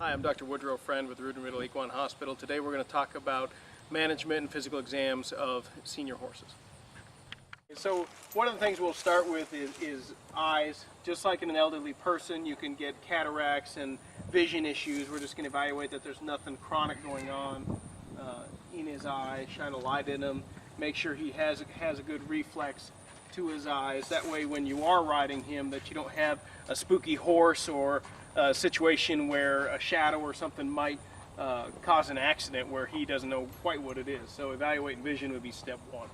Hi, I'm Dr. Woodrow Friend with Root and Riddle Equine Hospital. Today we're going to talk about management and physical exams of senior horses. So one of the things we'll start with is eyes. Just like in an elderly person, you can get cataracts and vision issues. We're just going to evaluate that there's nothing chronic going on in his eye, shine a light in him, make sure he has a good reflex to his eyes. That way when you are riding him, that you don't have a spooky horse or a situation where a shadow or something might cause an accident where he doesn't know quite what it is. So evaluating vision would be step one.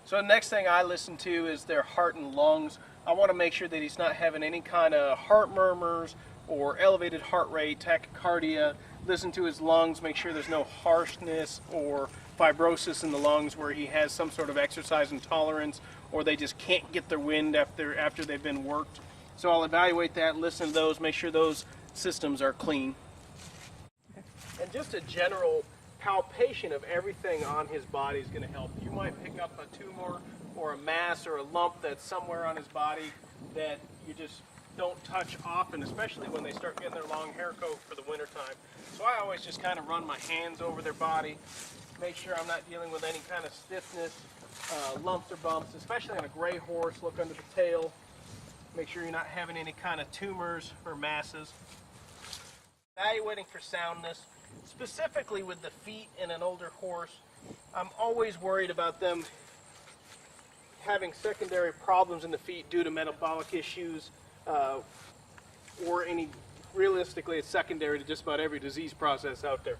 So the next thing I listen to is their heart and lungs. I want to make sure that he's not having any kind of heart murmurs or elevated heart rate, tachycardia. Listen to his lungs, make sure there's no harshness or fibrosis in the lungs where he has some sort of exercise intolerance or they just can't get their wind after they've been worked. So I'll evaluate that, listen to those, make sure those systems are clean. And just a general palpation of everything on his body is going to help. You might pick up a tumor or a mass or a lump that's somewhere on his body that you just don't touch often, especially when they start getting their long hair coat for the winter time. So I always just kind of run my hands over their body, make sure I'm not dealing with any kind of stiffness, lumps or bumps, especially on a gray horse. Look under the tail, make sure you're not having any kind of tumors or masses. Evaluating for soundness, specifically with the feet in an older horse. I'm always worried about them having secondary problems in the feet due to metabolic issues or realistically it's secondary to just about every disease process out there.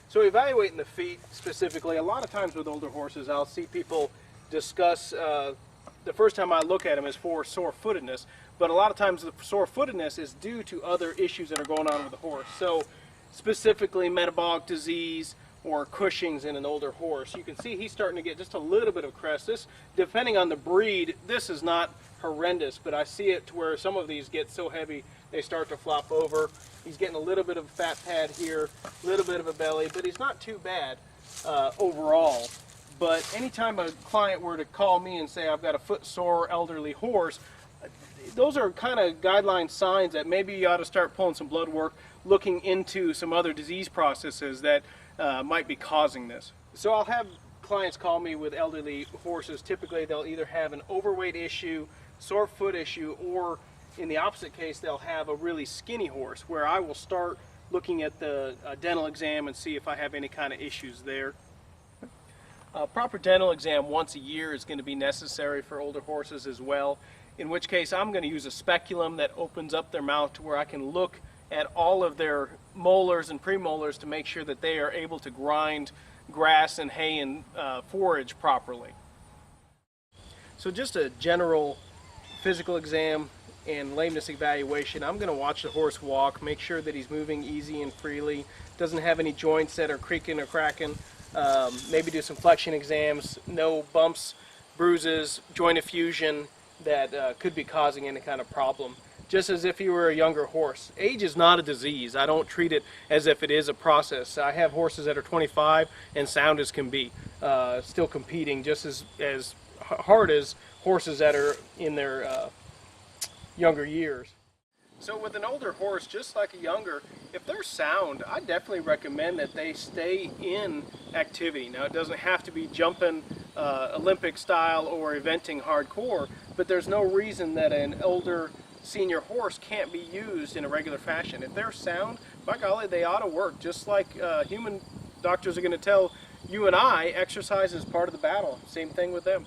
So evaluating the feet specifically, a lot of times with older horses I'll see people discuss the first time I look at them is for sore-footedness, but a lot of times the sore-footedness is due to other issues that are going on with the horse. So specifically metabolic disease or Cushing's in an older horse. You can see he's starting to get just a little bit of crest. This, depending on the breed, this is not horrendous, but I see it to where some of these get so heavy they start to flop over. He's getting a little bit of a fat pad here, a little bit of a belly, but he's not too bad overall. But anytime a client were to call me and say, I've got a foot-sore elderly horse, those are kind of guideline signs that maybe you ought to start pulling some blood work, looking into some other disease processes that might be causing this. So I'll have clients call me with elderly horses. Typically they'll either have an overweight issue, sore foot issue, or in the opposite case they'll have a really skinny horse where I will start looking at the dental exam and see if I have any kind of issues there. Proper dental exam once a year is going to be necessary for older horses as well, in which case I'm going to use a speculum that opens up their mouth to where I can look at all of their molars and premolars to make sure that they are able to grind grass and hay and forage properly. So just a general physical exam and lameness evaluation. I'm going to watch the horse walk, make sure that he's moving easy and freely, doesn't have any joints that are creaking or cracking. Maybe do some flexion exams, no bumps, bruises, joint effusion that could be causing any kind of problem. Just as if you were a younger horse. Age is not a disease. I don't treat it as if it is a process. I have horses that are 25 and sound as can be, still competing just as hard as horses that are in their younger years. So with an older horse, just like a younger, if they're sound, I definitely recommend that they stay in activity. Now it doesn't have to be jumping Olympic style or eventing hardcore, but there's no reason that an older senior horse can't be used in a regular fashion. If they're sound, by golly, they ought to work. Just like human doctors are going to tell you and I, exercise is part of the battle. Same thing with them.